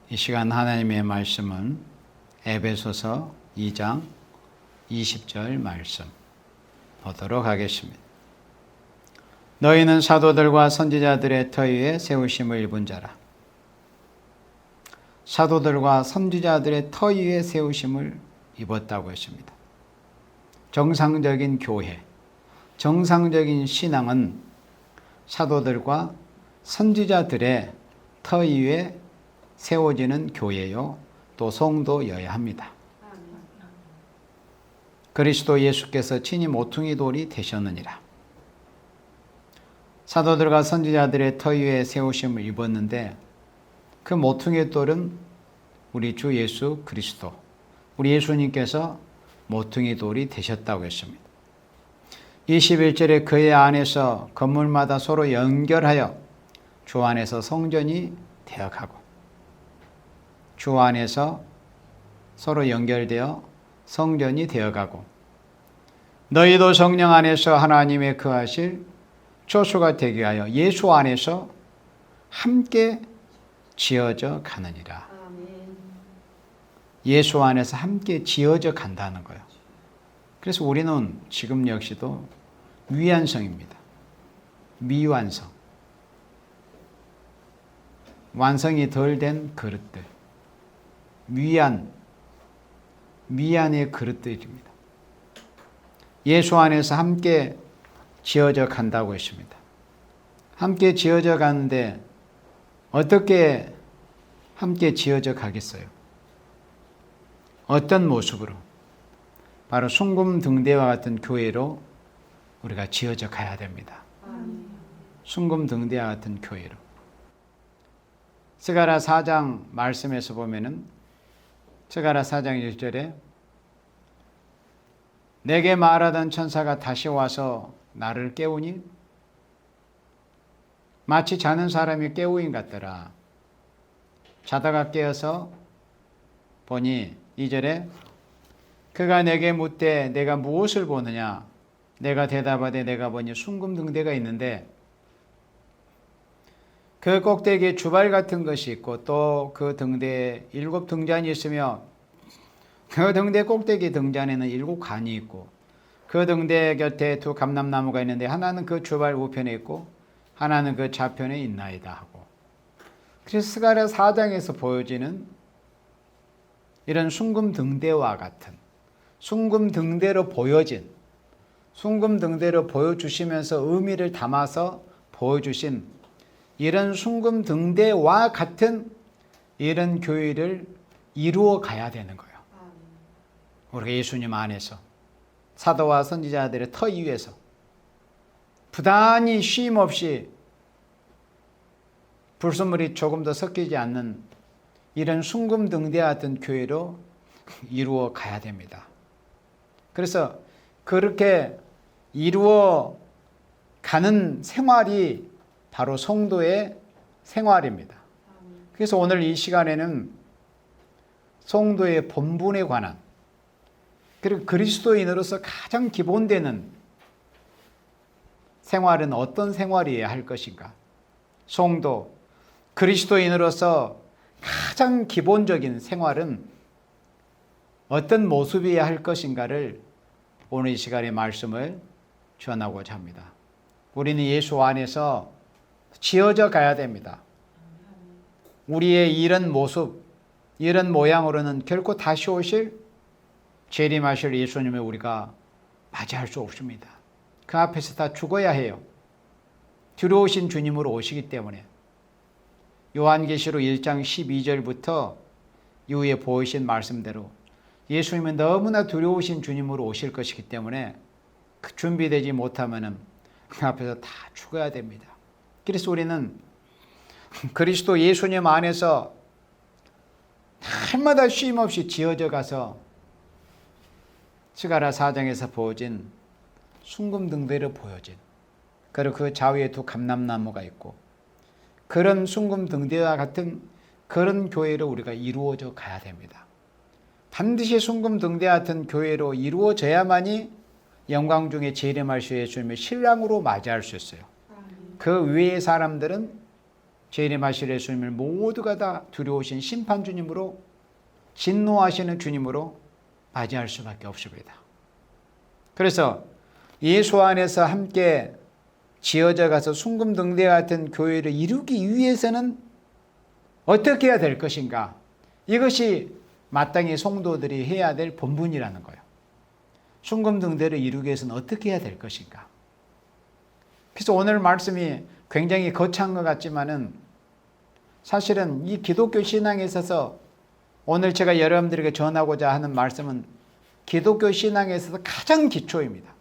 이 시간 하나님의 말씀은 에베소서 2장 20절 말씀 보도록 하겠습니다. 너희는 사도들과 선지자들의 터 위에 세우심을 입은 자라. 사도들과 선지자들의 터 위에 세우심을 입었다고 했습니다. 정상적인 교회, 정상적인 신앙은 사도들과 선지자들의 터 위에 세워지는 교회요, 또 성도여야 합니다. 그리스도 예수께서 친히 모퉁이 돌이 되셨느니라. 사도들과 선지자들의 터 위에 세우심을 입었는데 그 모퉁이 돌은 우리 주 예수 그리스도, 우리 예수님께서 모퉁이 돌이 되셨다고 했습니다. 21절에 그의 안에서 건물마다 서로 연결하여 주 안에서 성전이 되어가고, 주 안에서 서로 연결되어 성전이 되어가고, 너희도 성령 안에서 하나님의 거하실 초소가 되게 하여 예수 안에서 함께 지어져 가느니라. 예수 안에서 함께 지어져 간다는 거예요. 그래서 우리는 지금 역시도 미완성입니다. 미완성. 완성이 덜 된 그릇들. 미안의 그릇들입니다. 예수 안에서 함께 지어져 간다고 했습니다. 함께 지어져 가는데 어떻게 함께 지어져 가겠어요? 어떤 모습으로? 바로 숭금등대와 같은 교회로 우리가 지어져 가야 됩니다. 숭금등대와 같은 교회로. 스가랴 4장 말씀에서 보면은 스가랴 4장 1절에 내게 말하던 천사가 다시 와서 나를 깨우니 마치 자는 사람이 깨우인 같더라. 자다가 깨어서 보니 2절에 그가 내게 묻되 내가 무엇을 보느냐? 내가 대답하되 내가 보니 숭금등대가 있는데 그 꼭대기에 주발 같은 것이 있고 또 그 등대에 7 등잔이 있으며 그 등대 꼭대기 등잔에는 7 관이 있고 그 등대 곁에 2 감람나무가 있는데 하나는 그 주발 우편에 있고 하나는 그 좌편에 있나이다 하고. 그래서 스가랴 4장에서 보여지는 이런 숭금등대와 같은, 숭금등대로 보여진, 숭금등대로 보여주시면서 의미를 담아서 보여주신 이런 숭금등대와 같은 이런 교회를 이루어 가야 되는 거예요. 우리가 예수님 안에서 사도와 선지자들의 터 위에서 부단히 쉼 없이 불순물이 조금 더 섞이지 않는 이런 숭금등대 같은 교회로 이루어 가야 됩니다. 그래서 그렇게 이루어 가는 생활이 바로 성도의 생활입니다. 그래서 오늘 이 시간에는 성도의 본분에 관한, 그리고 그리스도인으로서 가장 기본되는 생활은 어떤 생활이어야 할 것인가? 성도, 그리스도인으로서 가장 기본적인 생활은 어떤 모습이어야 할 것인가를 오늘 이 시간의 말씀을 전하고자 합니다. 우리는 예수 안에서 지어져 가야 됩니다. 우리의 이런 모습, 이런 모양으로는 결코 다시 오실 재림하실 예수님을 우리가 맞이할 수 없습니다. 그 앞에서 다 죽어야 해요. 두려우신 주님으로 오시기 때문에. 요한계시록 1장 12절부터 이후에 보이신 말씀대로 예수님은 너무나 두려우신 주님으로 오실 것이기 때문에 준비되지 못하면 그 앞에서 다 죽어야 됩니다. 그래서 우리는 그리스도 예수님 안에서 날마다 쉼 없이 지어져 가서 스가랴 4장에서 보여진 숭금등대로 보여진, 그리고 그 좌우에 2 감람나무가 있고 그런 숭금등대와 같은 그런 교회로 우리가 이루어져 가야 됩니다. 반드시 숭금등대 같은 교회로 이루어져야만이 영광 중에 재림하실 예수님을 신랑으로 맞이할 수 있어요. 그 외의 사람들은 재림하실 예수님을 모두가 다 두려우신 심판 주님으로, 진노하시는 주님으로 맞이할 수밖에 없습니다. 그래서 예수 안에서 함께 지어져 가서 순금등대 같은 교회를 이루기 위해서는 어떻게 해야 될 것인가? 이것이 마땅히 성도들이 해야 될 본분이라는 거예요. 순금등대를 이루기 위해서는 어떻게 해야 될 것인가? 그래서 오늘 말씀이 굉장히 거창한 것 같지만은 사실은 이 기독교 신앙에 있어서 오늘 제가 여러분들에게 전하고자 하는 말씀은 기독교 신앙에 있어서 가장 기초입니다.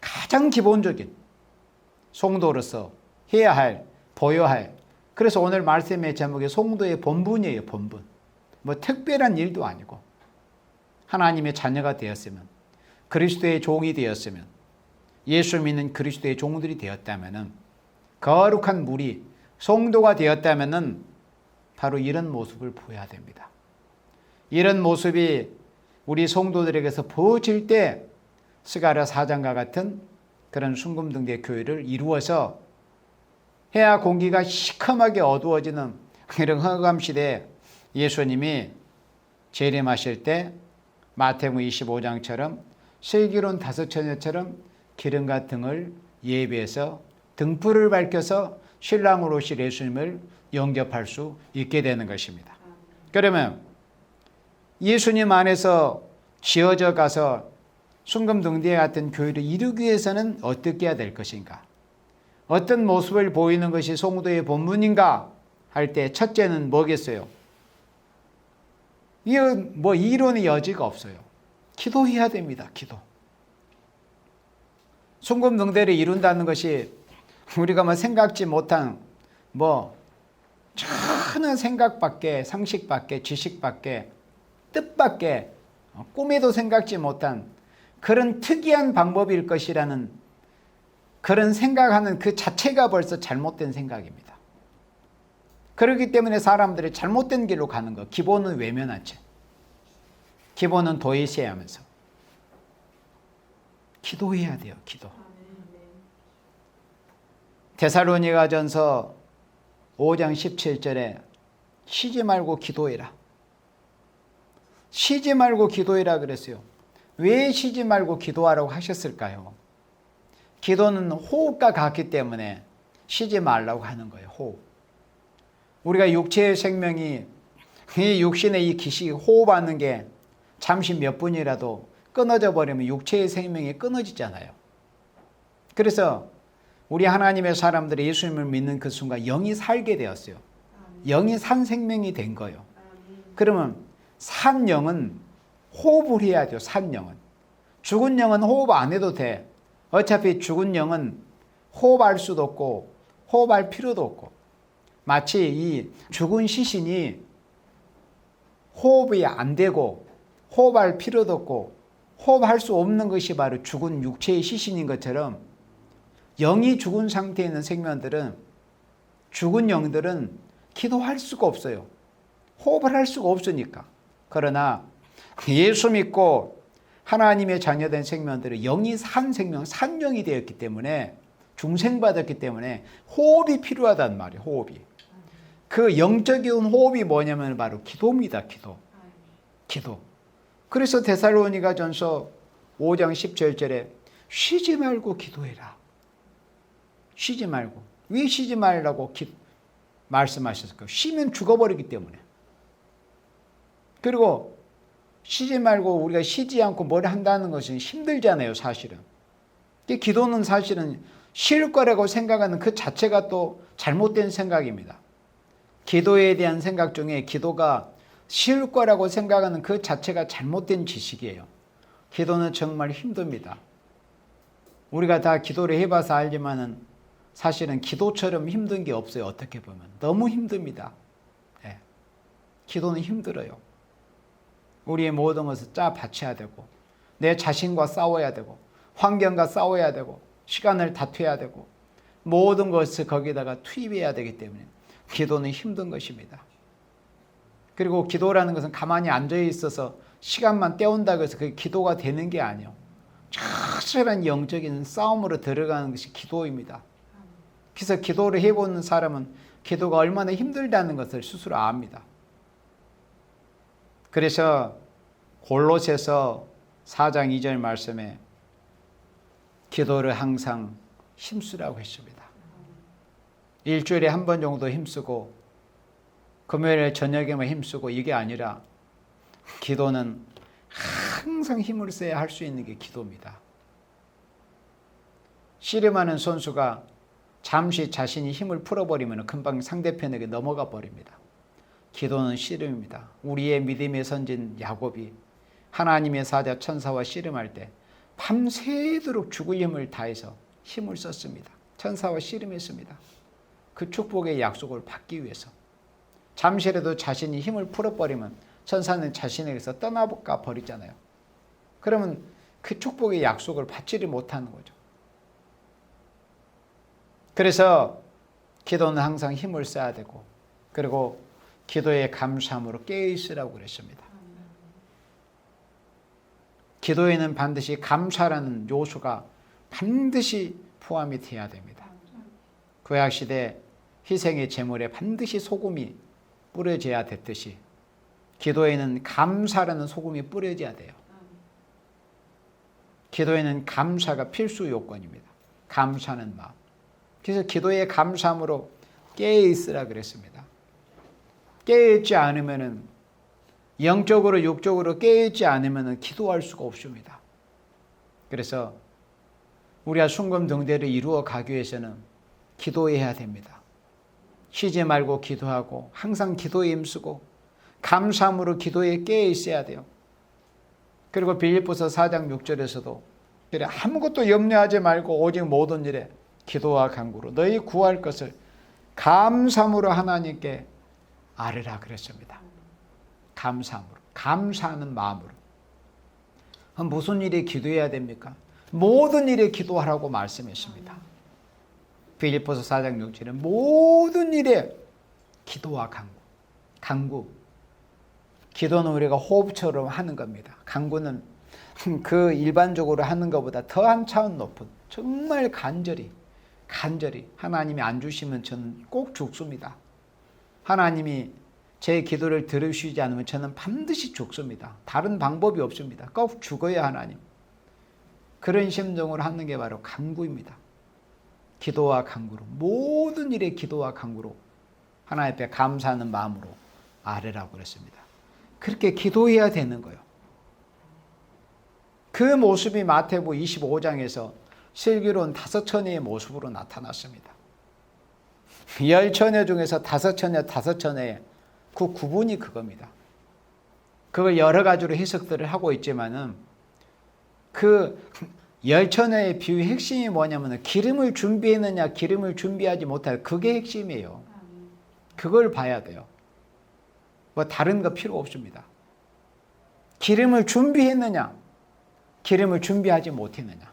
가장 기본적인 성도로서 해야 할, 보여야 할. 그래서 오늘 말씀의 제목이 성도의 본분이에요. 본분. 뭐 특별한 일도 아니고 하나님의 자녀가 되었으면, 그리스도의 종이 되었으면, 예수 믿는 그리스도의 종들이 되었다면, 거룩한 무리 성도가 되었다면 바로 이런 모습을 보여야 됩니다. 이런 모습이 우리 성도들에게서 보여질 때 스가랴 4장과 같은 그런 순금등대 교회를 이루어서 해야 공기가 시커멓게 어두워지는 이런 흑암시대에 예수님이 재림하실 때 마태복음 25장처럼 슬기로운 다섯 처녀처럼 기름과 등을 예비해서 등불을 밝혀서 신랑으로 오실 예수님을 영접할 수 있게 되는 것입니다. 그러면 예수님 안에서 지어져 가서 순금등대 같은 교회를 이루기 위해서는 어떻게 해야 될 것인가? 어떤 모습을 보이는 것이 성도의 본분인가 할 때 첫째는 뭐겠어요? 이건 뭐 이론의 여지가 없어요. 기도해야 됩니다. 기도. 순금등대를 이룬다는 것이 우리가 뭐 생각지 못한 뭐 전혀 생각밖에, 상식밖에, 지식밖에, 뜻밖에, 꿈에도 생각지 못한 그런 특이한 방법일 것이라는 그런 생각하는 그 자체가 벌써 잘못된 생각입니다. 그렇기 때문에 사람들이 잘못된 길로 가는 거. 기본은 외면한 채, 기본은 도외시하면서 기도해야 돼요. 기도. 데살로니가전서 5장 17절에 쉬지 말고 기도해라. 쉬지 말고 기도해라 그랬어요. 왜 쉬지 말고 기도하라고 하셨을까요? 기도는 호흡과 같기 때문에 쉬지 말라고 하는 거예요. 호흡. 우리가 육체의 생명이, 이 육신의 이 기식이 호흡하는 게 잠시 몇 분이라도 끊어져 버리면 육체의 생명이 끊어지잖아요. 그래서 우리 하나님의 사람들이 예수님을 믿는 그 순간 영이 살게 되었어요. 영이 산 생명이 된 거예요. 그러면 산 영은 호흡을 해야 돼요. 산 영은. 죽은 영은 호흡 안 해도 돼. 어차피 죽은 영은 호흡할 수도 없고 호흡할 필요도 없고, 마치 이 죽은 시신이 호흡이 안 되고 호흡할 필요도 없고 호흡할 수 없는 것이 바로 죽은 육체의 시신인 것처럼, 영이 죽은 상태에 있는 생명들은, 죽은 영들은 기도할 수가 없어요. 호흡을 할 수가 없으니까. 그러나 예수 믿고 하나님의 자녀된 생명들은 영이 산 생명, 산 영이 되었기 때문에, 중생받았기 때문에 호흡이 필요하단 말이에요. 호흡이. 그 영적인 호흡이 뭐냐면 바로 기도입니다. 기도. 기도. 그래서 데살로니가전서 5장 17절에 쉬지 말고 기도해라. 쉬지 말고. 왜 쉬지 말라고 말씀하셨을까요? 쉬면 죽어버리기 때문에. 그리고 쉬지 말고 우리가 쉬지 않고 뭘 한다는 것은 힘들잖아요. 사실은. 기도는 사실은 쉴 거라고 생각하는 그 자체가 또 잘못된 생각입니다. 기도에 대한 생각 중에 기도가 쉴 거라고 생각하는 그 자체가 잘못된 지식이에요. 기도는 정말 힘듭니다. 우리가 다 기도를 해봐서 알지만은 사실은 기도처럼 힘든 게 없어요. 어떻게 보면. 너무 힘듭니다. 네. 기도는 힘들어요. 우리의 모든 것을 바쳐야 되고, 내 자신과 싸워야 되고, 환경과 싸워야 되고, 시간을 다투어야 되고, 모든 것을 거기다가 투입해야 되기 때문에 기도는 힘든 것입니다. 그리고 기도라는 것은 가만히 앉아 있어서 시간만 때운다고 해서 그게 기도가 되는 게 아니에요. 처절한 영적인 싸움으로 들어가는 것이 기도입니다. 그래서 기도를 해보는 사람은 기도가 얼마나 힘들다는 것을 스스로 압니다. 그래서 골로새서 4장 2절 말씀에 기도를 항상 힘쓰라고 했습니다. 일주일에 한 번 정도 힘쓰고 금요일에 저녁에만 힘쓰고 이게 아니라 기도는 항상 힘을 써야 할 수 있는 게 기도입니다. 씨름하는 선수가 잠시 자신이 힘을 풀어버리면 금방 상대편에게 넘어가 버립니다. 기도는 씨름입니다. 우리의 믿음의 선진 야곱이 하나님의 사자 천사와 씨름할 때 밤새도록 죽을 힘을 다해서 힘을 썼습니다. 천사와 씨름했습니다. 그 축복의 약속을 받기 위해서. 잠시라도 자신이 힘을 풀어버리면 천사는 자신에게서 떠나가 버리잖아요. 그러면 그 축복의 약속을 받지를 못하는 거죠. 그래서 기도는 항상 힘을 써야 되고, 그리고 기도의 감사함으로 깨어있으라고 그랬습니다. 기도에는 반드시 감사라는 요소가 반드시 포함이 되어야 됩니다. 구약시대 희생의 제물에 반드시 소금이 뿌려져야 됐듯이 기도에는 감사라는 소금이 뿌려져야 돼요. 기도에는 감사가 필수 요건입니다. 감사하는 마음. 그래서 기도의 감사함으로 깨어있으라 그랬습니다. 깨어있지 않으면은, 영적으로 육적으로 깨어있지 않으면은 기도할 수가 없습니다. 그래서 우리가 순금 등대를 이루어 가기 위해서는 기도해야 됩니다. 쉬지 말고 기도하고 항상 기도에 힘쓰고 감사함으로 기도에 깨어있어야 돼요. 그리고 빌립보서 4장 6절에서도 그래, 아무것도 염려하지 말고 오직 모든 일에 기도와 간구로 너희 구할 것을 감사함으로 하나님께 아뢰라 그랬습니다. 감사함으로, 감사하는 마음으로. 무슨 일에 기도해야 됩니까? 모든 일에 기도하라고 말씀했습니다. 빌립보서 4장 6절에 모든 일에 기도와 간구. 기도는 우리가 호흡처럼 하는 겁니다. 간구는 그 일반적으로 하는 것보다 더 한 차원 높은, 정말 간절히 하나님이 안 주시면 저는 꼭 죽습니다. 하나님이 제 기도를 들으시지 않으면 저는 반드시 죽습니다. 다른 방법이 없습니다. 꼭 죽어야 하나님. 그런 심정으로 하는 게 바로 간구입니다. 기도와 간구로, 모든 일에 기도와 간구로 하나님 앞에 감사하는 마음으로 아뢰라고 그랬습니다. 그렇게 기도해야 되는 거예요. 그 모습이 마태복음 25장에서 슬기로운 5처녀의 모습으로 나타났습니다. 10처녀 중에서 5처녀의 그 구분이 그겁니다. 그걸 여러 가지로 해석들을 하고 있지만은 그 10처녀의 비유의 핵심이 뭐냐면 기름을 준비했느냐, 기름을 준비하지 못할, 그게 핵심이에요. 그걸 봐야 돼요. 뭐 다른 거 필요 없습니다. 기름을 준비했느냐, 기름을 준비하지 못했느냐.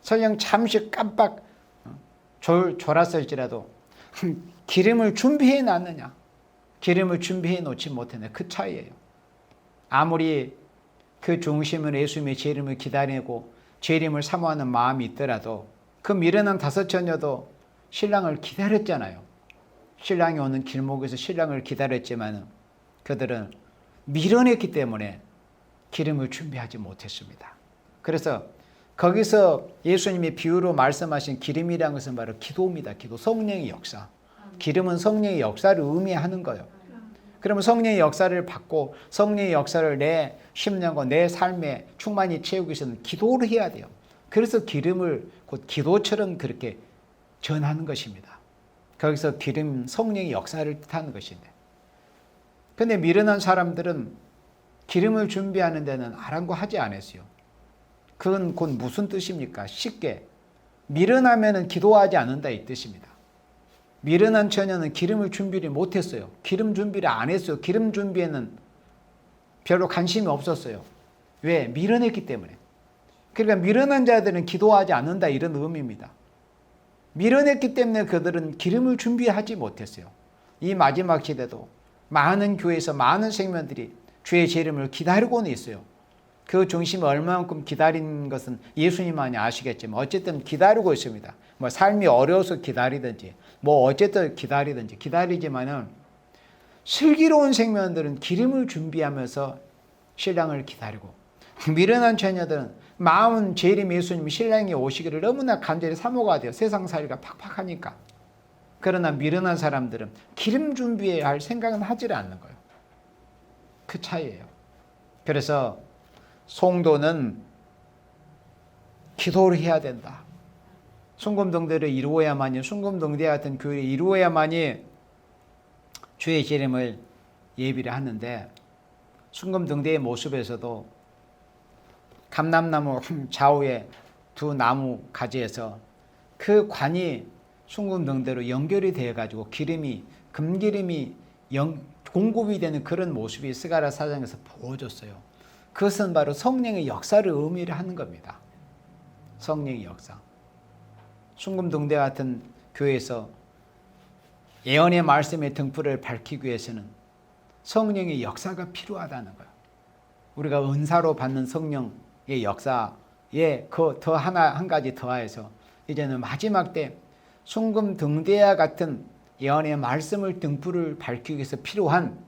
설령 잠시 깜빡 졸았을지라도 기름을 준비해 놨느냐, 기름을 준비해 놓지 못했느냐, 그 차이예요. 아무리 그 중심으로 예수님의 재림을 기다리고 재림을 사모하는 마음이 있더라도 그 미련한 5처녀도 신랑을 기다렸잖아요. 신랑이 오는 길목에서 신랑을 기다렸지만 그들은 미련했기 때문에 기름을 준비하지 못했습니다. 그래서 거기서 예수님이 비유로 말씀하신 기름이라는 것은 바로 기도입니다. 기도, 성령의 역사. 기름은 성령의 역사를 의미하는 거예요. 그러면 성령의 역사를 받고 성령의 역사를 내 심령과 내 삶에 충만히 채우기 위해서는 기도를 해야 돼요. 그래서 기름을 곧 기도처럼 그렇게 전하는 것입니다. 거기서 기름, 성령의 역사를 뜻하는 것인데, 근데 미련한 사람들은 기름을 준비하는 데는 아랑곳하지 않았어요. 그건 곧 무슨 뜻입니까? 쉽게 미련하면은 기도하지 않는다 이 뜻입니다. 미련한 처녀는 기름을 준비를 못했어요. 기름 준비를 안 했어요. 기름 준비에는 별로 관심이 없었어요. 왜? 미련했기 때문에. 그러니까 미련한 자들은 기도하지 않는다 이런 의미입니다. 미련했기 때문에 그들은 기름을 준비하지 못했어요. 이 마지막 시대도 많은 교회에서 많은 생명들이 주의 재림을 기다리고는 있어요. 그 중심이 얼마만큼 기다린 것은 예수님만이 아시겠지만 어쨌든 기다리고 있습니다. 뭐 삶이 어려워서 기다리든지 뭐 어쨌든 기다리든지 기다리지만은 슬기로운 생명들은 기름을 준비하면서 신랑을 기다리고 미련한 처녀들은 마음은 재림 예수님이 신랑이 오시기를 너무나 간절히 사모가 돼요. 세상살이가 팍팍하니까. 그러나 미련한 사람들은 기름 준비해야 할 생각은 하지 않는 거예요. 그 차이예요. 그래서 성도는 기도를 해야 된다. 순금등대를 이루어야만이, 순금등대 같은 교회를 이루어야만이 주의 재림을 예비를 하는데, 순금등대의 모습에서도 감람나무 좌우에 두 나무 가지에서 그 관이 순금등대로 연결이 되어가지고 기름이, 금기름이 공급이 되는 그런 모습이 스가랴 4장에서 보여줬어요. 그것은 바로 성령의 역사를 의미를 하는 겁니다. 성령의 역사. 순금등대 같은 교회에서 예언의 말씀의 등불을 밝히기 위해서는 성령의 역사가 필요하다는 거예요. 우리가 은사로 받는 성령의 역사에 더 한 가지 더하여서 이제는 마지막 때 순금등대와 같은 예언의 말씀을 등불을 밝히기 위해서 필요한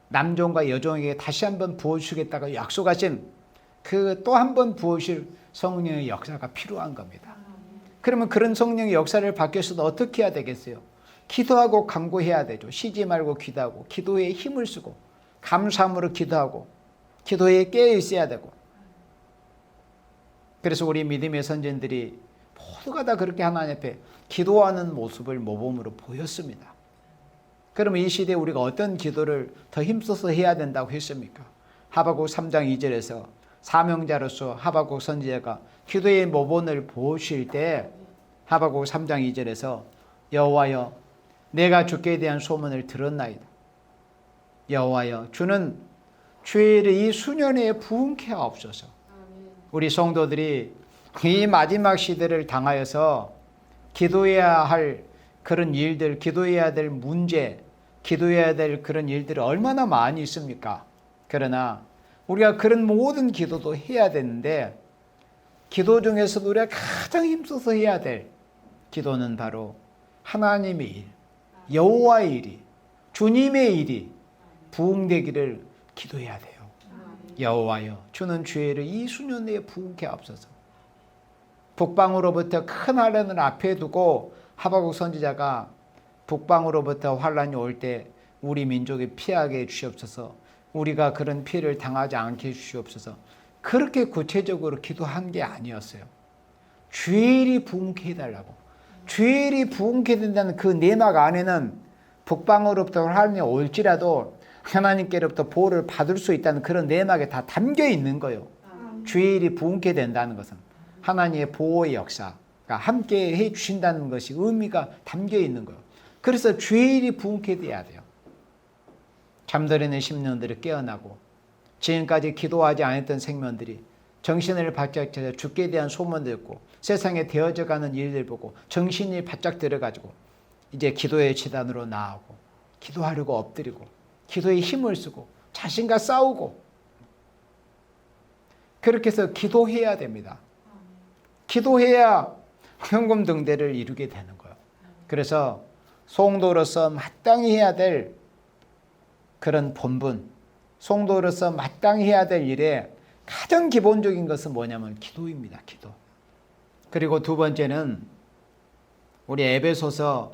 남종과 여종에게 다시 한번 부어주시겠다고 약속하신 그 또 한 번 부어주실 성령의 역사가 필요한 겁니다. 그러면 그런 성령의 역사를 받기 위해서는 어떻게 해야 되겠어요? 기도하고 간구해야 되죠. 쉬지 말고 기도하고 기도에 힘을 쓰고 감사함으로 기도하고 기도에 깨어 있어야 되고. 그래서 우리 믿음의 선진들이 모두가 다 그렇게 하나님 앞에 기도하는 모습을 모범으로 보였습니다. 그러면 이 시대에 우리가 어떤 기도를 더 힘써서 해야 된다고 했습니까? 하박국 3장 2절에서 사명자로서 하박국 선지자가 기도의 모본을 보실 때 하박국 3장 2절에서 여호와여 내가 주께 대한 소문을 들었나이다. 여호와여 주는 주의 이 수년에 부흥케 하옵소서. 우리 성도들이 이 마지막 시대를 당하여서 기도해야 할 그런 일들, 기도해야 될 문제, 기도해야 될 그런 일들이 얼마나 많이 있습니까? 그러나 우리가 그런 모든 기도도 해야 되는데 기도 중에서도 우리가 가장 힘써서 해야 될 기도는 바로 하나님의 일, 여호와의 일이, 주님의 일이 부흥되기를 기도해야 돼요. 여호와여 주는 주의를 이 수년 내에 부흥케 하옵소서. 북방으로부터 큰 환란을 앞에 두고 하박국 선지자가 북방으로부터 환란이 올 때 우리 민족이 피하게 해주시옵소서. 우리가 그런 피해를 당하지 않게 해주시옵소서. 그렇게 구체적으로 기도한 게 아니었어요. 주의 일이 부흥케 해달라고. 주의 일이 부흥케 된다는 그 내막 안에는 북방으로부터 환란이 올지라도 하나님께로부터 보호를 받을 수 있다는 그런 내막에 다 담겨 있는 거예요. 주의 일이 부흥케 된다는 것은 하나님의 보호의 역사가 함께 해 주신다는 것이 의미가 담겨 있는 거예요. 그래서 주의 일이 부흥케 돼야 돼요. 잠들어있는 심령들이 깨어나고 지금까지 기도하지 않았던 생명들이 정신을 바짝 차려 주께 대한 소문 듣고 세상에 되어져가는 일들 보고 정신이 바짝 들어가지고 이제 기도의 지단으로 나아오고 기도하려고 엎드리고 기도에 힘을 쓰고 자신과 싸우고 그렇게 해서 기도해야 됩니다. 기도해야 현금등대를 이루게 되는 거예요. 그래서 성도로서 마땅히 해야 될 그런 본분, 성도로서 마땅히 해야 될 일에 가장 기본적인 것은 뭐냐면 기도입니다. 기도. 그리고 두 번째는 우리 에베소서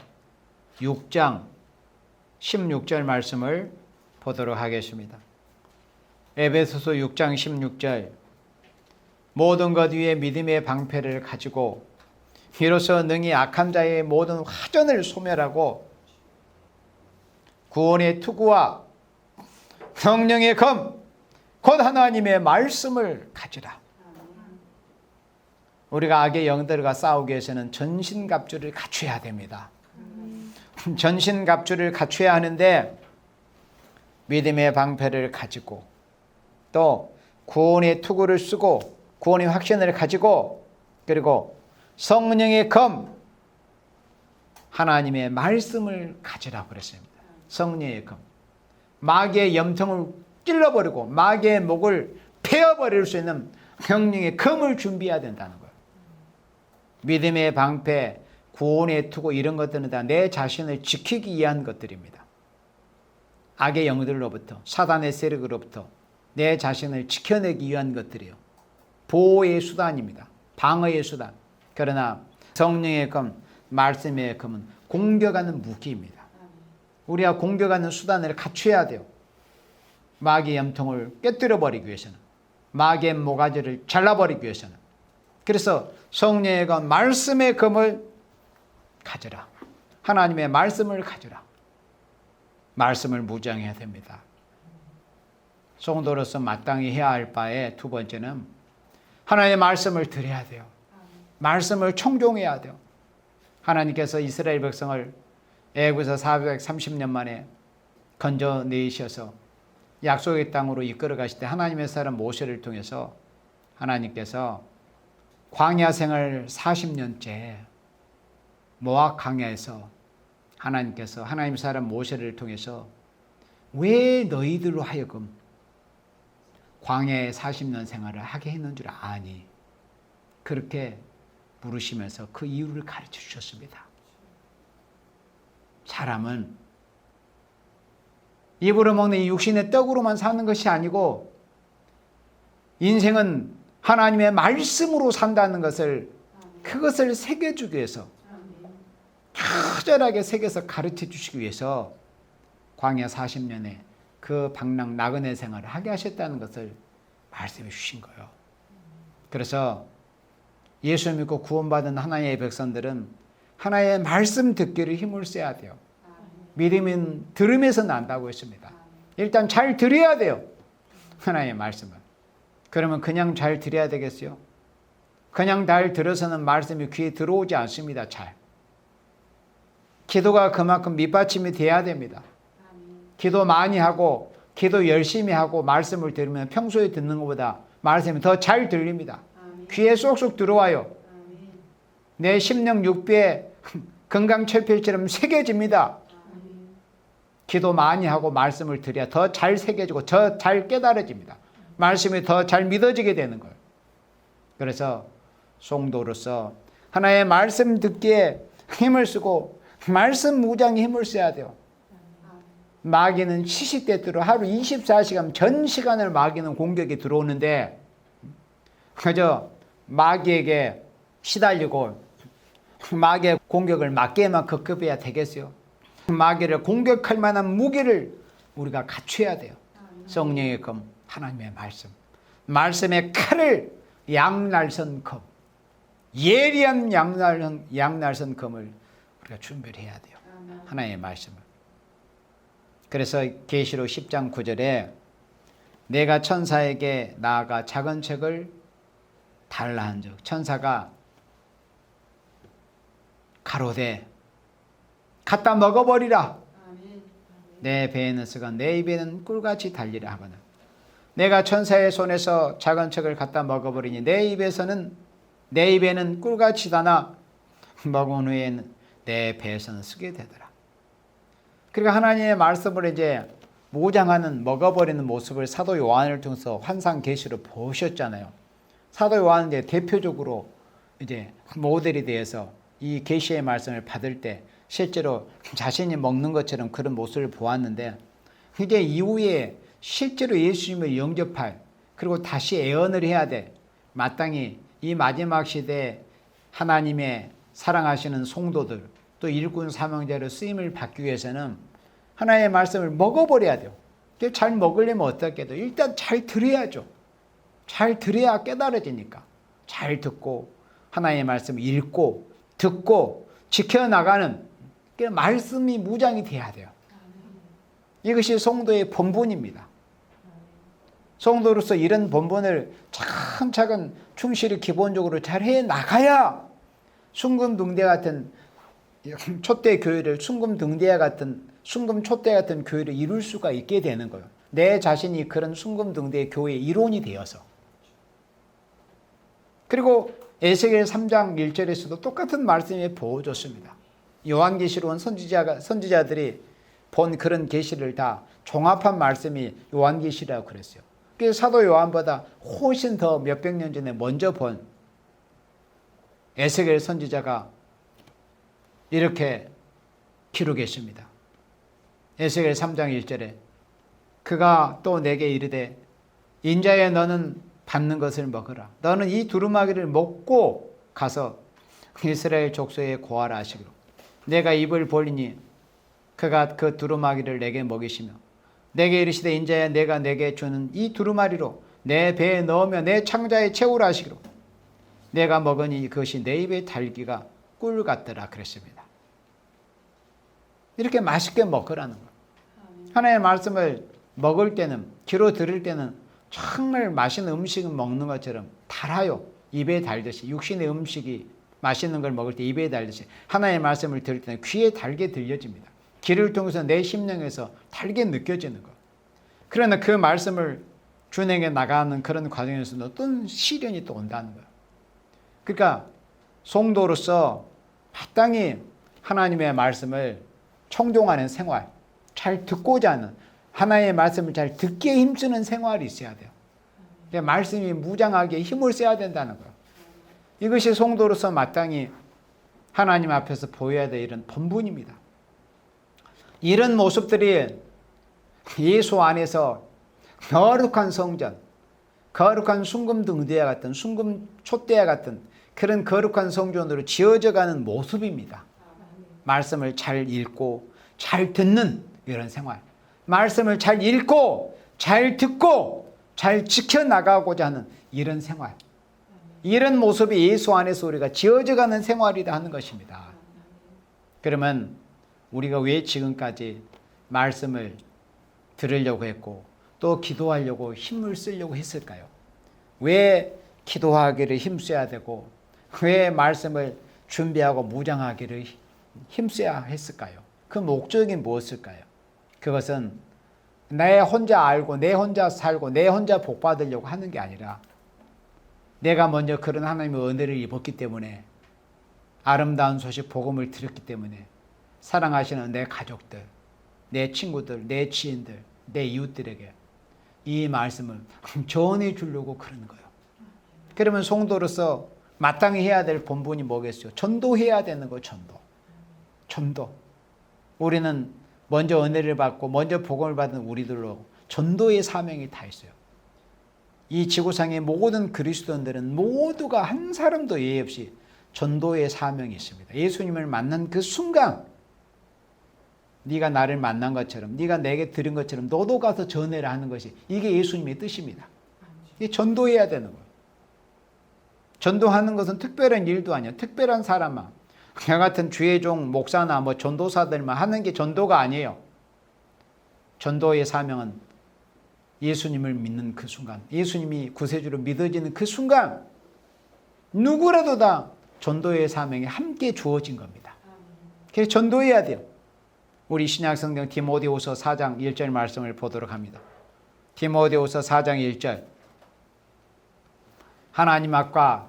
6장 16절 말씀을 보도록 하겠습니다. 에베소서 6장 16절 모든 것 위에 믿음의 방패를 가지고 이로써 능히 악한 자의 모든 화전을 소멸하고 구원의 투구와 성령의 검 곧 하나님의 말씀을 가지라. 우리가 악의 영들과 싸우기 위해서는 전신갑주를 갖춰야 됩니다. 전신갑주를 갖춰야 하는데 믿음의 방패를 가지고 또 구원의 투구를 쓰고 구원의 확신을 가지고 그리고 성령의 검 하나님의 말씀을 가지라고 그랬습니다. 성령의 검 마귀의 염통을 찔러버리고 마귀의 목을 베어버릴 수 있는 성령의 검을 준비해야 된다는 거예요. 믿음의 방패, 구원의 투구 이런 것들은 다 내 자신을 지키기 위한 것들입니다. 악의 영들로부터, 사단의 세력으로부터 내 자신을 지켜내기 위한 것들이에요. 보호의 수단입니다. 방어의 수단. 그러나 성령의 검, 말씀의 검은 공격하는 무기입니다. 우리가 공격하는 수단을 갖춰야 돼요. 마귀의 염통을 깨뜨려 버리기 위해서는, 마귀의 모가지를 잘라버리기 위해서는. 그래서 성령의 검, 말씀의 검을 가져라. 하나님의 말씀을 가져라. 말씀을 무장해야 됩니다. 성도로서 마땅히 해야 할 바에 두 번째는 하나님의 말씀을 드려야 돼요. 말씀을 청종해야 돼요. 하나님께서 이스라엘 백성을 애굽에서 430년 만에 건져내셔서 약속의 땅으로 이끌어 가실 때 하나님의 사람 모세를 통해서 하나님께서 광야 생활 40년째 모압 광야에서 하나님께서 하나님 사람 모세를 통해서 왜 너희들로 하여금 광야에 40년 생활을 하게 했는 줄 아니? 그렇게 물으시면서 그 이유를 가르쳐 주셨습니다. 사람은 입으로 먹는 이 육신의 떡으로만 사는 것이 아니고 인생은 하나님의 말씀으로 산다는 것을, 그것을 새겨주기 위해서, 처절하게 새겨서 가르쳐 주시기 위해서 광야 40년에 그 방랑 나그네 생활을 하게 하셨다는 것을 말씀해 주신 거예요. 그래서 예수 믿고 구원받은 하나님의 백성들은 하나님의 말씀 듣기를 힘을 써야 돼요. 믿음은 들음에서 난다고 했습니다. 일단 잘 들어야 돼요. 하나님의 말씀을. 그러면 그냥 잘 들어야 되겠어요? 그냥 잘 들어서는 말씀이 귀에 들어오지 않습니다. 잘. 기도가 그만큼 밑받침이 돼야 됩니다. 기도 많이 하고 기도 열심히 하고 말씀을 들으면 평소에 듣는 것보다 말씀이 더 잘 들립니다. 귀에 쏙쏙 들어와요. 내 심령 육배에 건강철필처럼 새겨집니다. 기도 많이 하고 말씀을 들어야 더 잘 새겨지고 더 잘 깨달아집니다. 말씀이 더 잘 믿어지게 되는 거예요. 그래서 성도로서 하나의 말씀 듣기에 힘을 쓰고 말씀 무장에 힘을 써야 돼요. 마귀는 시시때때로 하루 24시간 전 시간을 마귀는 공격이 들어오는데 그저 마귀에게 시달리고 마귀의 공격을 막기에만 급급해야 되겠어요? 마귀를 공격할 만한 무기를 우리가 갖춰야 돼요. 성령의 검, 하나님의 말씀. 말씀의 칼을 양날선 검, 예리한 양날선 검을 우리가 준비를 해야 돼요. 하나님의 말씀을. 그래서 계시록 10장 9절에 내가 천사에게 나아가 작은 책을 달라 한즉 천사가 가로되 갖다 먹어버리라. 내 배에는 쓰가 내 입에는 꿀같이 달리라 하거늘 내가 천사의 손에서 작은 책을 갖다 먹어버리니 내 입에는 꿀같이 다나 먹은 후에는 내 배에서는 쓰게 되더라. 그러니까 하나님의 말씀을 이제 모장하는 먹어버리는 모습을 사도 요한을 통해서 환상 계시로 보셨잖아요. 사도 요한은 이제 대표적으로 이제 모델이 되어서 이 계시의 말씀을 받을 때 실제로 자신이 먹는 것처럼 그런 모습을 보았는데 이제 이후에 실제로 예수님을 영접할 그리고 다시 애언을 해야 돼. 마땅히 이 마지막 시대에 하나님의 사랑하시는 성도들 또 일꾼 사명자로 쓰임을 받기 위해서는 하나님의 말씀을 먹어버려야 돼요. 잘 먹으려면 어떻게 해도 일단 잘 들어야죠. 잘 들어야 깨달아지니까. 잘 듣고 하나님의 말씀을 읽고 듣고 지켜나가는 말씀이 무장이 돼야 돼요. 이것이 성도의 본분입니다. 성도로서 이런 본분을 차근차근 충실히 기본적으로 잘 해나가야 순금등대 같은 촛대 교회를 순금등대와 같은 순금촛대 같은 교회를 이룰 수가 있게 되는 거예요. 내 자신이 그런 순금등대 교회의 일원이 되어서. 그리고 에스겔 3장 1절에서도 똑같은 말씀이 보여줬습니다. 요한계시록은 선지자들이 본 그런 계시를 다 종합한 말씀이 요한계시라고 그랬어요. 그 사도 요한보다 훨씬 더 몇백 년 전에 먼저 본 에스겔 선지자가 이렇게 기록했습니다. 에스겔 3장 1절에 그가 또 내게 이르되 인자야 너는 받는 것을 먹으라. 너는 이 두루마기를 먹고 가서 이스라엘 족속에 고하라 하시기로 내가 입을 벌리니 그가 그 두루마기를 내게 먹이시며 내게 이르시되 인자야 내가 내게 주는 이 두루마리로 내 배에 넣으며 내 창자에 채우라 하시기로 내가 먹으니 그것이 내 입의 달기가 꿀 같더라 그랬습니다. 이렇게 맛있게 먹으라는 거예요. 하나님의 말씀을 먹을 때는 귀로 들을 때는 정말 맛있는 음식을 먹는 것처럼 달아요. 입에 달듯이 육신의 음식이 맛있는 걸 먹을 때 입에 달듯이 하나님의 말씀을 들을 때는 귀에 달게 들려집니다. 귀를 통해서 내 심령에서 달게 느껴지는 것. 그러나 그 말씀을 준행해 나가는 그런 과정에서는 어떤 시련이 또 온다는 거예요. 그러니까 성도로서 마땅히 하나님의 말씀을 청종하는 생활, 잘 듣고자 하는 하나님의 말씀을 잘 듣기에 힘쓰는 생활이 있어야 돼요. 말씀이 무장하게 힘을 써야 된다는 거예요. 이것이 성도로서 마땅히 하나님 앞에서 보여야 될 이런 본분입니다. 이런 모습들이 예수 안에서 거룩한 성전, 거룩한 순금 등대와 같은 순금 촛대와 같은 그런 거룩한 성전으로 지어져가는 모습입니다. 말씀을 잘 읽고 잘 듣는 이런 생활, 말씀을 잘 읽고 잘 듣고 잘 지켜나가고자 하는 이런 생활, 이런 모습이 예수 안에서 우리가 지어져가는 생활이다 하는 것입니다. 그러면 우리가 왜 지금까지 말씀을 들으려고 했고 또 기도하려고 힘을 쓰려고 했을까요? 왜 기도하기를 힘써야 되고 왜 말씀을 준비하고 무장하기를 힘써야 했을까요? 그 목적이 무엇일까요? 그것은 내 혼자 알고 내 혼자 살고 내 혼자 복 받으려고 하는 게 아니라 내가 먼저 그런 하나님의 은혜를 입었기 때문에 아름다운 소식 복음을 들었기 때문에 사랑하시는 내 가족들, 내 친구들, 내 지인들, 내 이웃들에게 이 말씀을 전해 주려고 그러는 거예요. 그러면 성도로서 마땅히 해야 될 본분이 뭐겠어요? 전도해야 되는 거예요. 전도. 우리는 먼저 은혜를 받고 먼저 복음을 받은 우리들로 전도의 사명이 다 있어요. 이 지구상의 모든 그리스도인들은 모두가 한 사람도 예외 없이 전도의 사명이 있습니다. 예수님을 만난 그 순간 네가 나를 만난 것처럼 네가 내게 들은 것처럼 너도 가서 전해라 하는 것이 이게 예수님의 뜻입니다. 이게 전도해야 되는 거예요. 전도하는 것은 특별한 일도 아니야. 특별한 사람만 저 같은 주의 종 목사나 뭐 전도사들만 하는 게 전도가 아니에요. 전도의 사명은 예수님을 믿는 그 순간, 예수님이 구세주로 믿어지는 그 순간 누구라도 다 전도의 사명이 함께 주어진 겁니다. 그래서 전도해야 돼요. 우리 신약성경 디모데후서 4장 1절 말씀을 보도록 합니다. 디모데후서 4장 1절 하나님 앞과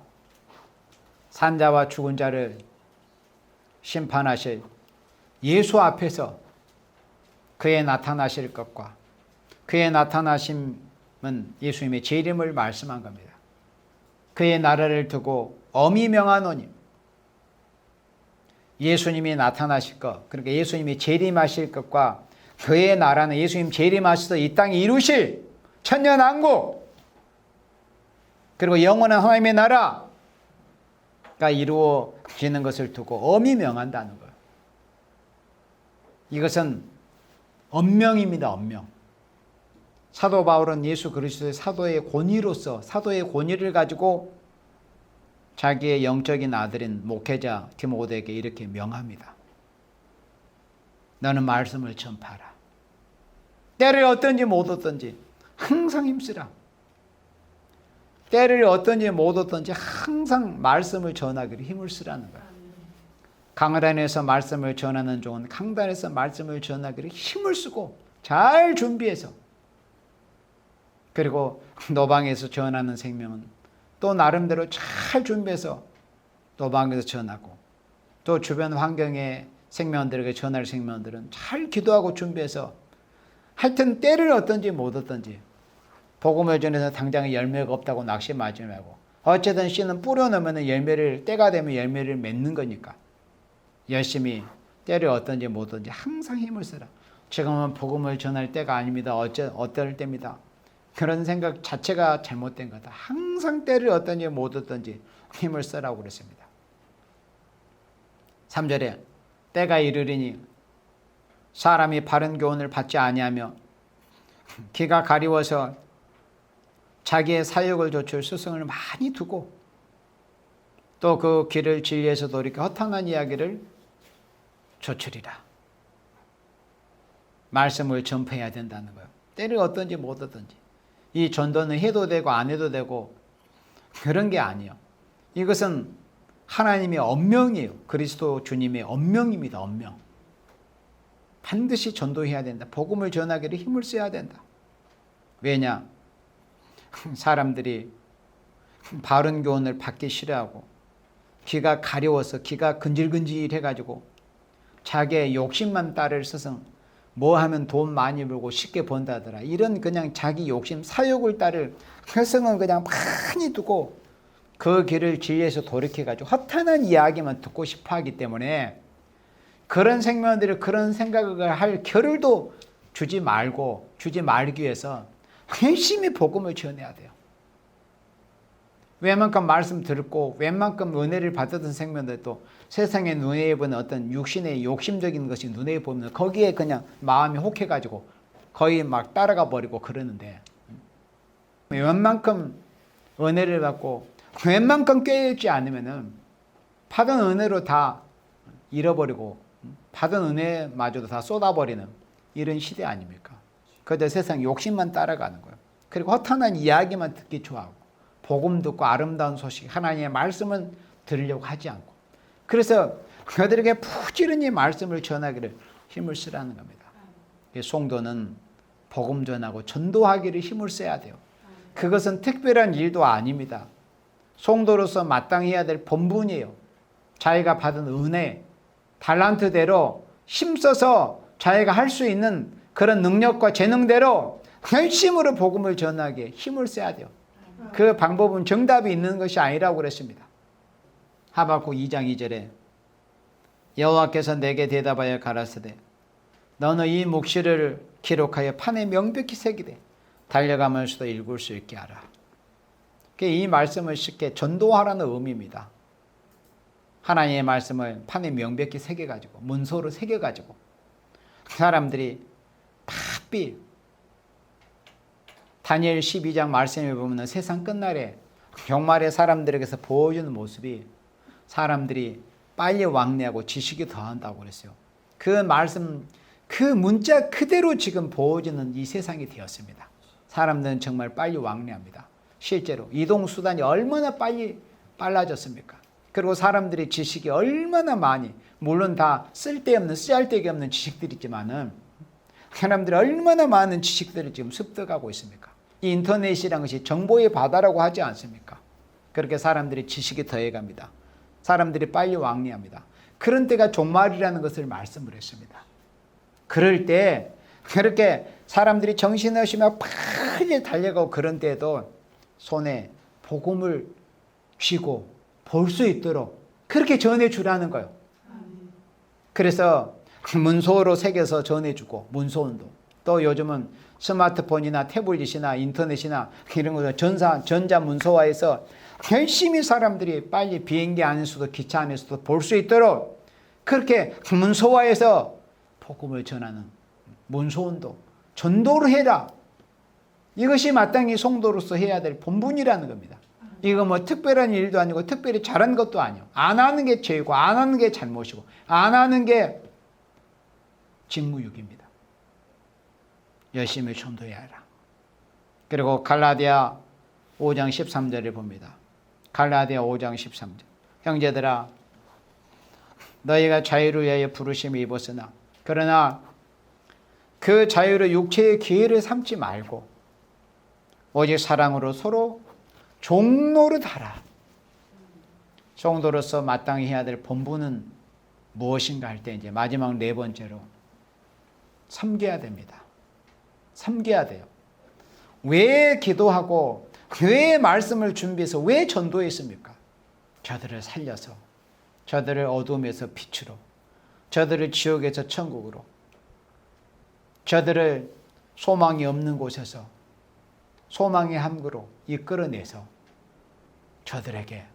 산자와 죽은 자를 심판하실 예수 앞에서 그의 나타나실 것과 그의 나타나심은 예수님의 재림을 말씀한 겁니다. 그의 나라를 두고 엄히 명하노니 예수님이 나타나실 것, 그러니까 예수님이 재림하실 것과 그의 나라는 예수님 재림하셔서 이 땅에 이루실 천년왕국 그리고 영원한 하나님의 나라가 이루어지는 것을 두고 엄히 명한다는 거예요. 이것은 엄명입니다. 엄명. 사도 바울은 예수 그리스도의 사도의 권위로서 사도의 권위를 가지고 자기의 영적인 아들인 목회자 디모데에게 이렇게 명합니다. 너는 말씀을 전파하라. 때를 어떤지 못 어떤지 항상 힘쓰라. 때를 어떤지 못 어떤지 항상 말씀을 전하기를 힘을 쓰라는 거야. 강단에서 말씀을 전하는 종은 강단에서 말씀을 전하기를 힘을 쓰고 잘 준비해서 그리고 노방에서 전하는 생명은 또 나름대로 잘 준비해서 노방에서 전하고 또 주변 환경의 생명들에게 전할 생명들은 잘 기도하고 준비해서 하여튼 때를 어떤지 못 어떤지 복음을 전해서 당장 열매가 없다고 낙심하지 말고 어쨌든 씨는 뿌려놓으면 열매를 때가 되면 열매를 맺는 거니까 열심히 때를 어떤지 못든지 항상 힘을 쓰라. 지금은 복음을 전할 때가 아닙니다. 어떨 때입니다. 그런 생각 자체가 잘못된 거다. 항상 때를 어떤지 못 얻든지 힘을 쓰라고 그랬습니다. 3절에 때가 이르리니 사람이 바른 교훈을 받지 아니하며 기가 가리워서 자기의 사욕을 좇을 스승을 많이 두고 또 그 길을 진리에서 돌이켜 허탄한 이야기를 좇으리라. 말씀을 전파해야 된다는 거예요. 때를 얻든지 못 얻든지. 이 전도는 해도 되고 안 해도 되고 그런 게 아니에요. 이것은 하나님의 언명이에요. 그리스도 주님의 언명입니다. 언명. 반드시 전도해야 된다. 복음을 전하기를 힘을 써야 된다. 왜냐? 사람들이 바른 교훈을 받기 싫어하고 귀가 가려워서 귀가 근질근질해가지고 자기의 욕심만 따를 스승 뭐 하면 돈 많이 벌고 쉽게 번다더라. 이런 그냥 자기 욕심 사욕을 따를 스승은 그냥 많이 두고 그 길을 진리에서 돌이켜가지고 허탄한 이야기만 듣고 싶어 하기 때문에 그런 생명들이 그런 생각을 할 겨를도 주지 말기 위해서 열심히 복음을 전해야 돼요. 웬만큼 말씀 듣고 웬만큼 은혜를 받았던 생명들도 세상에 눈에 보는 어떤 육신의 욕심적인 것이 눈에 보면 거기에 그냥 마음이 혹해가지고 거의 막 따라가 버리고 그러는데 웬만큼 은혜를 받고 웬만큼 깨어있지 않으면은 받은 은혜로 다 잃어버리고 받은 은혜마저도 다 쏟아버리는 이런 시대 아닙니까? 그저 세상 욕심만 따라가는 거예요. 그리고 허탄한 이야기만 듣기 좋아하고 복음 듣고 아름다운 소식 하나님의 말씀은 들으려고 하지 않고 그래서 그들에게 부지런히 말씀을 전하기를 힘을 쓰라는 겁니다. 성도는 복음 전하고 전도하기를 힘을 써야 돼요. 그것은 특별한 일도 아닙니다. 성도로서 마땅히 해야 될 본분이에요. 자기가 받은 은혜, 달란트대로 힘써서 자기가 할 수 있는 그런 능력과 재능대로 열심으로 복음을 전하기에 힘을 써야 돼요. 그 방법은 정답이 있는 것이 아니라고 그랬습니다. 하박국 2장 2절에 여호와께서 내게 대답하여 가라사대 너는 이 묵시를 기록하여 판에 명백히 새기되 달려가면서도 읽을 수 있게 하라. 이 말씀을 쉽게 전도하라는 의미입니다. 하나님의 말씀을 판에 명백히 새겨가지고 문서로 새겨가지고 사람들이 바삐 다니엘 12장 말씀에 보면 세상 끝날에 종말의 사람들에게서 보여주는 모습이 사람들이 빨리 왕래하고 지식이 더한다고 그랬어요. 그 말씀, 그 문자 그대로 지금 보여주는 이 세상이 되었습니다. 사람들은 정말 빨리 왕래합니다. 실제로 이동수단이 얼마나 빨라졌습니까? 그리고 사람들의 지식이 얼마나 많이, 물론 다 쓸데없는 쓰잘데기 없는 지식들이지만은 사람들이 얼마나 많은 지식들을 지금 습득하고 있습니까? 이 인터넷이라는 것이 정보의 바다라고 하지 않습니까? 그렇게 사람들이 지식이 더해갑니다. 사람들이 빨리 왕래합니다. 그런 때가 종말이라는 것을 말씀을 했습니다. 그럴 때 그렇게 사람들이 정신없이 막 빨리 달려가고 그런 때에도 손에 복음을 쥐고 볼 수 있도록 그렇게 전해주라는 거예요. 그래서 문서로 새겨서 전해주고 문서운동. 또 요즘은 스마트폰이나 태블릿이나 인터넷이나 이런 거 전자문서화해서 열심히 사람들이 빨리 비행기 안에서도 기차 안에서도 볼 수 있도록 그렇게 문서화해서 복음을 전하는 문서운동, 전도를 해라. 이것이 마땅히 성도로서 해야 될 본분이라는 겁니다. 이거 뭐 특별한 일도 아니고 특별히 잘한 것도 아니에요. 안 하는 게 죄이고 안 하는 게 잘못이고 안 하는 게 직무유기입니다. 열심히 전도해야 하라. 그리고 갈라디아 5장 13절을 봅니다. 갈라디아 5장 13절. 형제들아 너희가 자유를 위하여 부르심을 입었으나 그러나 그 자유를 육체의 기회를 삼지 말고 오직 사랑으로 서로 종노릇하라. 성도로서 마땅히 해야 될 본분은 무엇인가 할 때 이제 마지막 네 번째로 섬겨야 됩니다. 섬겨야 돼요. 왜 기도하고 왜 말씀을 준비해서 왜 전도했습니까? 저들을 살려서, 저들을 어둠에서 빛으로, 저들을 지옥에서 천국으로, 저들을 소망이 없는 곳에서 소망의 함구로 이끌어내서 저들에게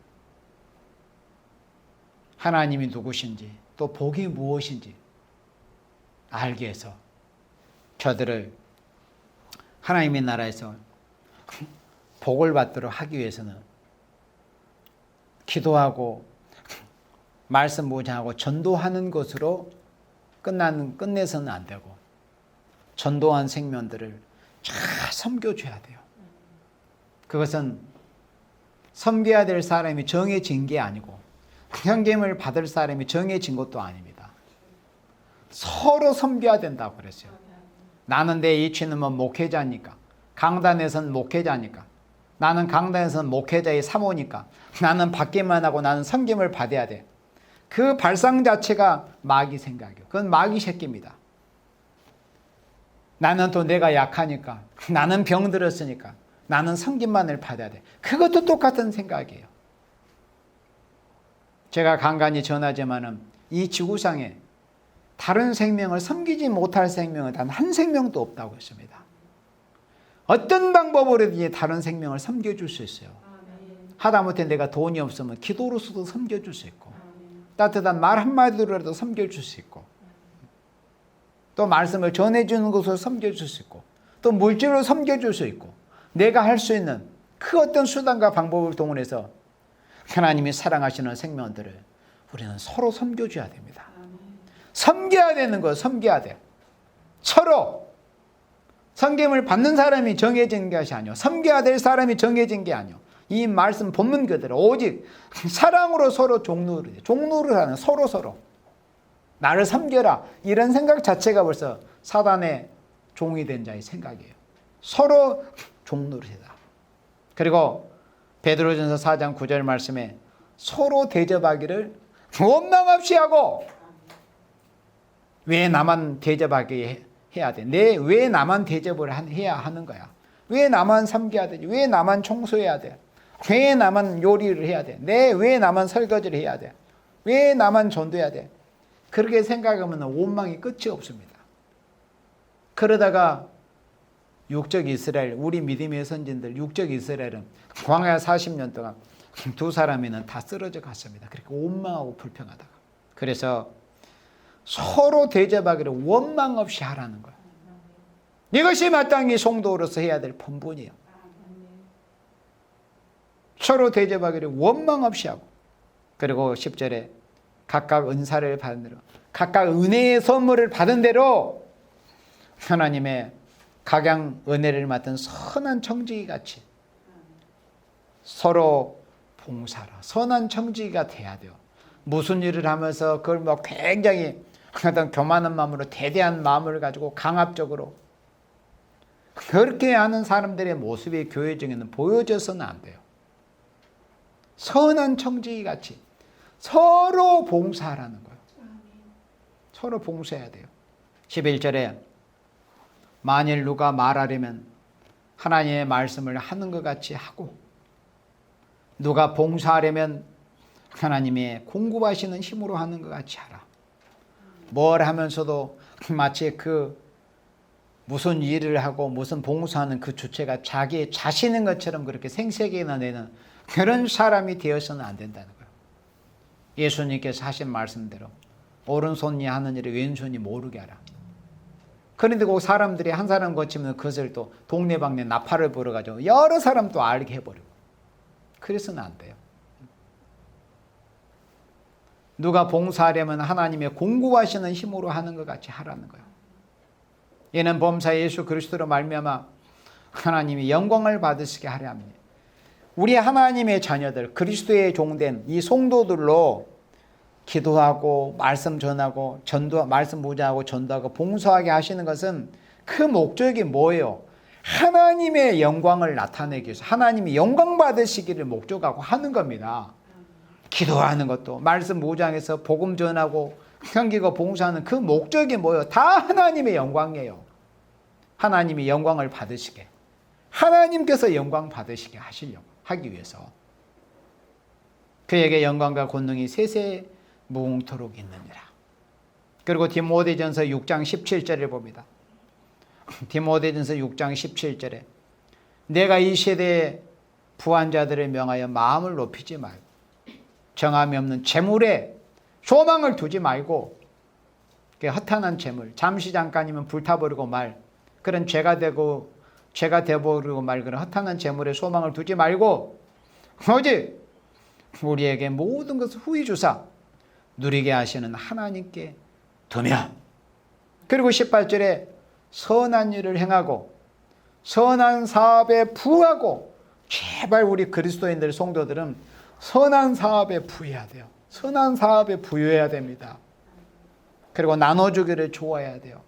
하나님이 누구신지 또 복이 무엇인지 알게 해서 저들을 하나님의 나라에서 복을 받도록 하기 위해서는 기도하고 말씀 묵상하고 전도하는 것으로 끝내서는 안 되고 전도한 생명들을 잘 섬겨줘야 돼요. 그것은 섬겨야 될 사람이 정해진 게 아니고 섬김을 받을 사람이 정해진 것도 아닙니다. 서로 섬겨야 된다고 그랬어요. 나는 내 이치는 목회자니까, 강단에서는 목회자니까, 나는 강단에서는 목회자의 사모니까, 나는 받기만 하고 나는 섬김을 받아야 돼. 그 발상 자체가 마귀 생각이에요. 그건 마귀 새끼입니다. 나는 또 내가 약하니까, 나는 병들었으니까, 나는 섬김만을 받아야 돼. 그것도 똑같은 생각이에요. 제가 간간히 전하지만은 이 지구상에 다른 생명을 섬기지 못할 생명은 단 한 생명도 없다고 했습니다. 어떤 방법으로든지 다른 생명을 섬겨줄 수 있어요. 하다못해 내가 돈이 없으면 기도로서도 섬겨줄 수 있고, 따뜻한 말 한마디로라도 섬겨줄 수 있고, 또 말씀을 전해주는 것으로 섬겨줄 수 있고, 또 물질로 섬겨줄 수 있고, 내가 할 수 있는 그 어떤 수단과 방법을 동원해서 하나님이 사랑하시는 생명들을 우리는 서로 섬겨줘야 됩니다. 섬겨야 되는 거 섬겨야 돼. 서로 섬김을 받는 사람이 정해진 것이 아니요, 섬겨야 될 사람이 정해진 게 아니요, 이 말씀 본문 그대로 오직 사랑으로 서로 종로를 하는 서로 나를 섬겨라, 이런 생각 자체가 벌써 사단의 종이 된 자의 생각이에요. 서로 종노릇이다. 그리고 베드로전서 4장 9절 말씀에 서로 대접하기를 원망 없이 하고, 왜 나만 대접하게 해야 돼? 왜 나만 대접을 해야 하는 거야? 왜 나만 섬겨야 되지? 왜 나만 청소해야 돼? 왜 나만 요리를 해야 돼? 왜 나만 설거지를 해야 돼? 왜 나만 전도해야 돼? 그렇게 생각하면 원망이 끝이 없습니다. 그러다가 육적 이스라엘, 우리 믿음의 선진들 육적 이스라엘은 광야 40년 동안 두 사람이는 다 쓰러져 갔습니다. 그렇게 원망하고 불평하다가. 그래서 서로 대접하기를 원망 없이 하라는 거예요. 이것이 마땅히 성도로서 해야 될 본분이에요. 서로 대접하기를 원망 없이 하고, 그리고 10절에 각각 은사를 받은 대로, 각각 은혜의 선물을 받은 대로 하나님의 각양 은혜를 맡은 선한 청지기 같이 서로 봉사라, 선한 청지기가 돼야 돼요. 무슨 일을 하면서 그걸 굉장히 어떤 교만한 마음으로, 대대한 마음을 가지고 강압적으로 그렇게 하는 사람들의 모습이 교회 중에는 보여져서는 안 돼요. 선한 청지기 같이 서로 봉사하라는 거예요. 서로 봉사해야 돼요. 11절에 만일 누가 말하려면 하나님의 말씀을 하는 것 같이 하고, 누가 봉사하려면 하나님의 공급하시는 힘으로 하는 것 같이 하라. 뭘 하면서도 마치 무슨 일을 하고 무슨 봉사하는 그 주체가 자기 자신인 것처럼 그렇게 생색이 나내는 그런 사람이 되어서는 안 된다는 거예요. 예수님께서 하신 말씀대로 오른손이 하는 일을 왼손이 모르게 하라. 그런데 그 사람들이 한 사람 거치면 그것을 또 동네방네 나팔을 불어가지고 여러 사람 또 알게 해버리고, 그래서는 안 돼요. 누가 봉사하려면 하나님의 공급하시는 힘으로 하는 것 같이 하라는 거예요. 이는 범사 예수 그리스도로 말미암아 하나님이 영광을 받으시게 하려 합니다. 우리 하나님의 자녀들, 그리스도의 종된 이 성도들로 기도하고 말씀 전하고 말씀 묵상하고 전도하고 봉사하게 하시는 것은 그 목적이 뭐예요? 하나님의 영광을 나타내기 위해서, 하나님이 영광 받으시기를 목적하고 하는 겁니다. 기도하는 것도, 말씀 묵상해서 복음 전하고 섬기고 봉사하는 그 목적이 뭐예요? 다 하나님의 영광이에요. 하나님이 영광을 받으시게, 하나님께서 영광 받으시게 하기 위해서 그에게 영광과 권능이 세세 무궁토록 있느니라. 그리고 디모데전서 6장 17절을 봅니다. 디모데전서 6장 17절에 내가 이 세대의 부한 자들을 명하여 마음을 높이지 말고 정함이 없는 재물에 소망을 두지 말고 허탄한 재물, 잠시 잠깐이면 불타버리고 말 그런 죄가 되어버리고 말 그런 허탄한 재물에 소망을 두지 말고 오직 우리에게 모든 것을 후히 주사 누리게 하시는 하나님께 두며 그리고 18절에 선한 일을 행하고 선한 사업에 부하고 제발 우리 그리스도인들 성도들은 선한 사업에 부해야 돼요. 선한 사업에 부여해야 됩니다. 그리고 나눠주기를 좋아해야 돼요.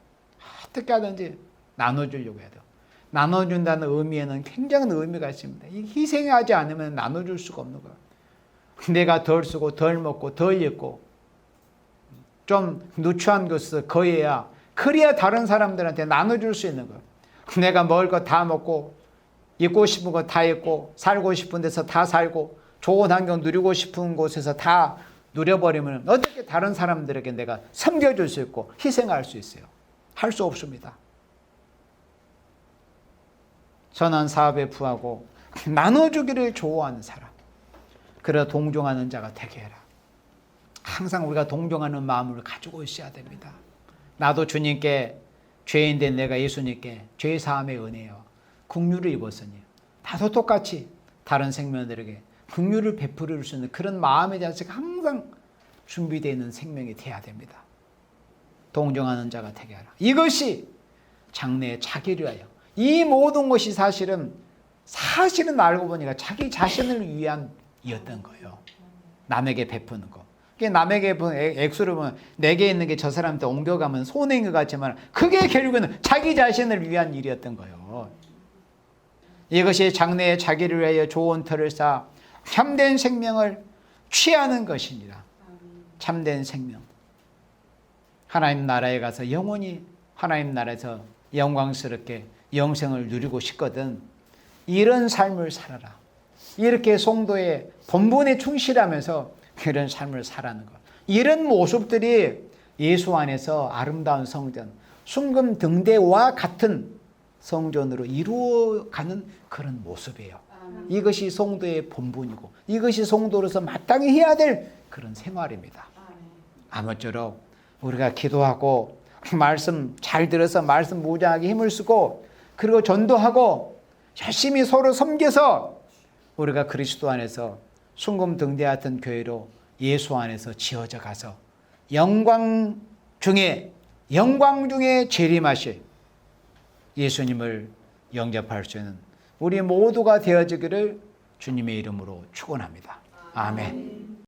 어떻게 하든지 나눠주려고 해야 돼요. 나눠준다는 의미에는 굉장한 의미가 있습니다. 희생하지 않으면 나눠줄 수가 없는 거예요. 내가 덜 쓰고 덜 먹고 덜 입고 좀 누추한 것을 거해야 그래야 다른 사람들한테 나눠줄 수 있는 거예요. 내가 먹을 거 다 먹고 입고 싶은 거 다 입고 살고 싶은 데서 다 살고 좋은 환경 누리고 싶은 곳에서 다 누려버리면 어떻게 다른 사람들에게 내가 섬겨줄 수 있고 희생할 수 있어요? 할 수 없습니다. 선한 사업에 부하고 나눠주기를 좋아하는 사람, 그래 동정하는 자가 되게 해라. 항상 우리가 동정하는 마음을 가지고 있어야 됩니다. 나도 주님께 죄인된 내가 예수님께 죄사함의 은혜요 긍휼을 입었으니 나도 똑같이 다른 생명들에게 긍휼을 베풀을 수 있는 그런 마음의 자세가 항상 준비되어 있는 생명이 되어야 됩니다. 동정하는 자가 되게 하라. 이것이 장래의 자기를 위하여. 이 모든 것이 사실은 알고 보니까 자기 자신을 위한이었던 거예요. 남에게 베푸는 거. 남에게 액수를 보면 내게 있는 게 저 사람한테 옮겨가면 손해인 것 같지만 그게 결국은 자기 자신을 위한 일이었던 거예요. 이것이 장래의 자기를 위하여 좋은 터를 쌓아 참된 생명을 취하는 것이니라. 참된 생명. 하나님 나라에 가서 영원히 하나님 나라에서 영광스럽게 영생을 누리고 싶거든. 이런 삶을 살아라. 이렇게 성도의 본분에 충실하면서 그런 삶을 살아가는 것. 이런 모습들이 예수 안에서 아름다운 성전, 순금 등대와 같은 성전으로 이루어가는 그런 모습이에요. 이것이 성도의 본분이고 이것이 성도로서 마땅히 해야 될 그런 생활입니다. 아무쪼록 우리가 기도하고 말씀 잘 들어서 말씀 무장하게 힘을 쓰고 그리고 전도하고 열심히 서로 섬겨서 우리가 그리스도 안에서 순금 등대 같은 교회로 예수 안에서 지어져 가서 영광 중에 재림하실 예수님을 영접할 수 있는 우리 모두가 되어지기를 주님의 이름으로 축원합니다. 아멘.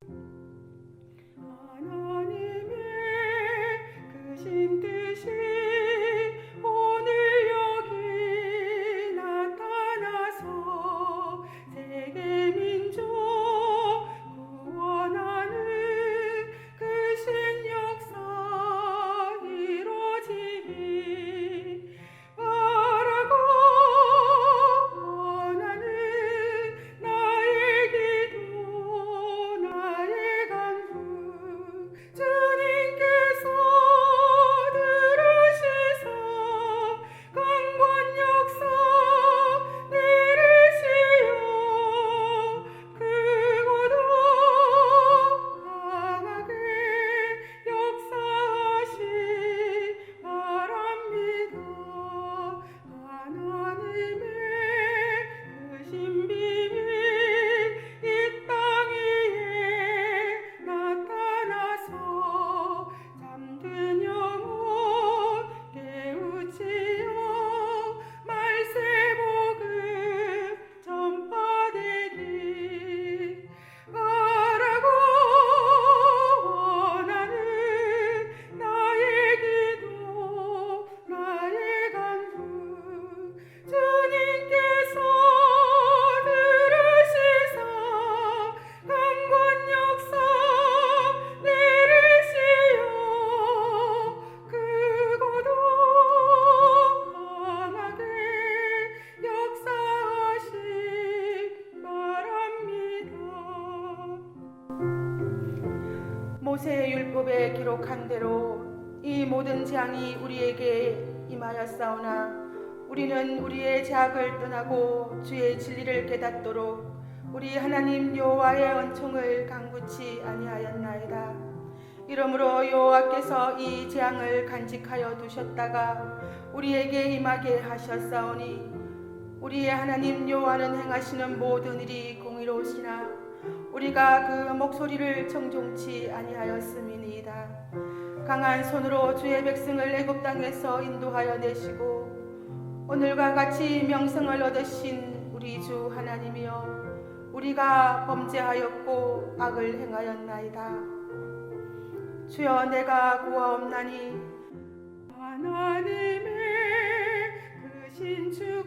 모세의 율법에 기록한 대로 이 모든 재앙이 우리에게 임하였사오나 우리는 우리의 죄악을 떠나고 주의 진리를 깨닫도록 우리 하나님 여호와의恩총을 간구치 아니하였나이다. 이러므로 여호와께서 이 재앙을 간직하여 두셨다가 우리에게 임하게 하셨사오니 우리의 하나님 여호와는 행하시는 모든 일이 공의로우시나 우리가 그 목소리를 청종치 아니하였음이니이다. 강한 손으로 주의 백성을 애굽 땅에서 인도하여 내시고 오늘과 같이 명성을 얻으신 우리 주 하나님이여 우리가 범죄하였고 악을 행하였나이다. 주여 내가 구하옵나니 하나님의 크신 주